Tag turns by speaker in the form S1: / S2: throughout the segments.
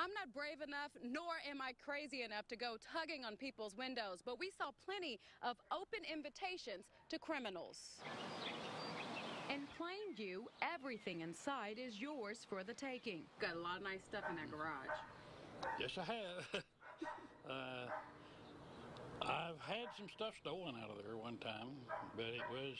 S1: I'm not brave enough, nor am I crazy enough to go tugging on people's windows, but we saw plenty of open invitations to criminals. In plain view, everything inside is yours for the taking. Got a lot of nice stuff in that garage.
S2: Yes, I have. I've had some stuff stolen out of there one time, but it was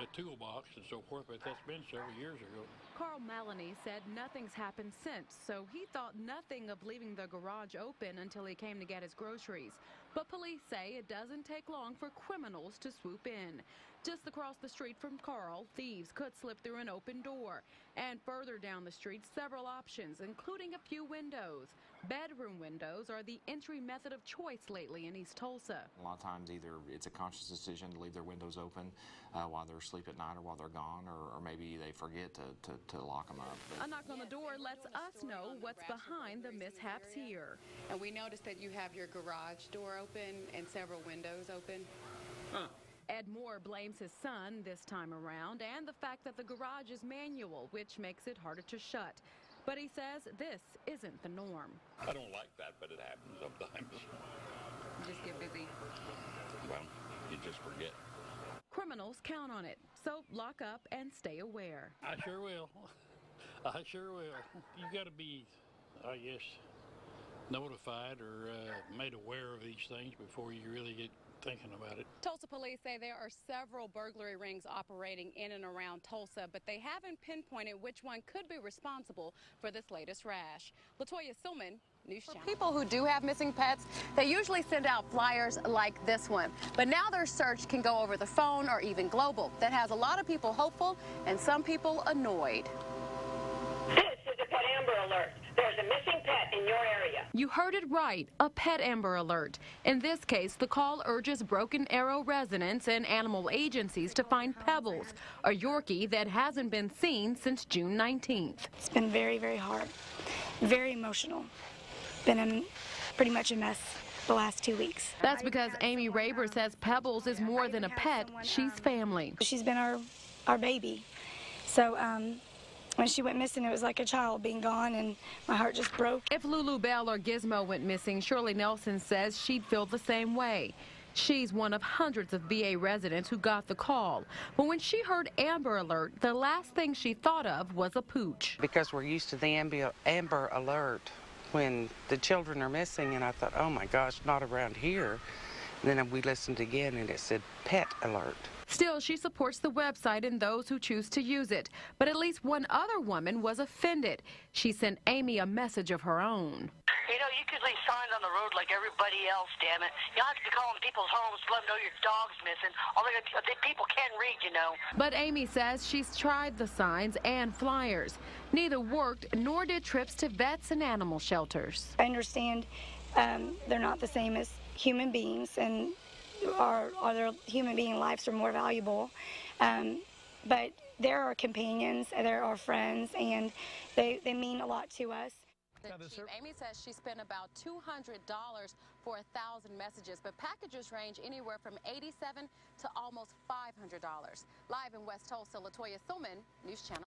S2: a toolbox and so forth, but that's been several years ago.
S1: Carl Maloney said nothing's happened since, so he thought nothing of leaving the garage open until he came to get his groceries. But police say it doesn't take long for criminals to swoop in. Just across the street from Carl, thieves could slip through an open door. And further down the street, several options, including a few windows. Bedroom windows are the entry method of choice lately in East Tulsa.
S3: A lot of times either it's a conscious decision to leave their windows open while they're asleep at night or while they're gone, or maybe they forget to lock them up.
S1: A knock on the door lets us know what's behind the mishaps here.
S4: And we noticed that you have your garage door open and several windows open.
S1: Ed Moore blames his son this time around and the fact that the garage is manual, which makes it harder to shut. But he says this isn't the norm.
S2: I don't like that, but it happens sometimes.
S4: You just get busy.
S2: Well, you just forget.
S1: Criminals count on it, so lock up and stay aware.
S2: I sure will. I sure will. You got to be, I guess, notified or made aware of these things before you really get thinking about it.
S4: Tulsa police say there are several burglary rings operating in and around Tulsa, but they haven't pinpointed which one could be responsible for this latest rash. Latoya Silman, News Channel.
S1: For people who do have missing pets, they usually send out flyers like this one. But now their search can go over the phone or even global. That has a lot of people hopeful and some people annoyed.
S5: This is a Pet Amber Alert. There's a missing pet in your area.
S1: You heard it right, a Pet Amber Alert. In this case, the call urges Broken Arrow residents and animal agencies to find Pebbles, a Yorkie that hasn't been seen since June 19th.
S6: It's been very, very hard, very emotional. Been pretty much a mess the last 2 weeks.
S1: That's because Amy Raber says Pebbles is more than a pet, she's family.
S6: She's been our baby. So when she went missing, it was like a child being gone, and my heart just broke.
S1: If Lulu Bell or Gizmo went missing, Shirley Nelson says she'd feel the same way. She's one of hundreds of VA residents who got the call. But when she heard Amber Alert, the last thing she thought of was a pooch.
S7: Because we're used to the Amber Alert when the children are missing, and I thought, oh my gosh, not around here. And then we listened again, and it said Pet Alert.
S1: Still, she supports the website and those who choose to use it. But at least one other woman was offended. She sent Amy a message of her own.
S8: You know, you could leave signs on the road like everybody else, damn it. You don't have to be calling people's homes to let them know your dog's missing. People can read, you know.
S1: But Amy says she's tried the signs and flyers. Neither worked, nor did trips to vets and animal shelters.
S6: I understand they're not the same as human beings, and their human being lives are more valuable. But they're our companions, they're our friends, and they mean a lot to us.
S4: Amy says she spent about $200 for 1,000 messages, but packages range anywhere from $87 to almost $500. Live in West Tulsa, Latoya Silman, News Channel.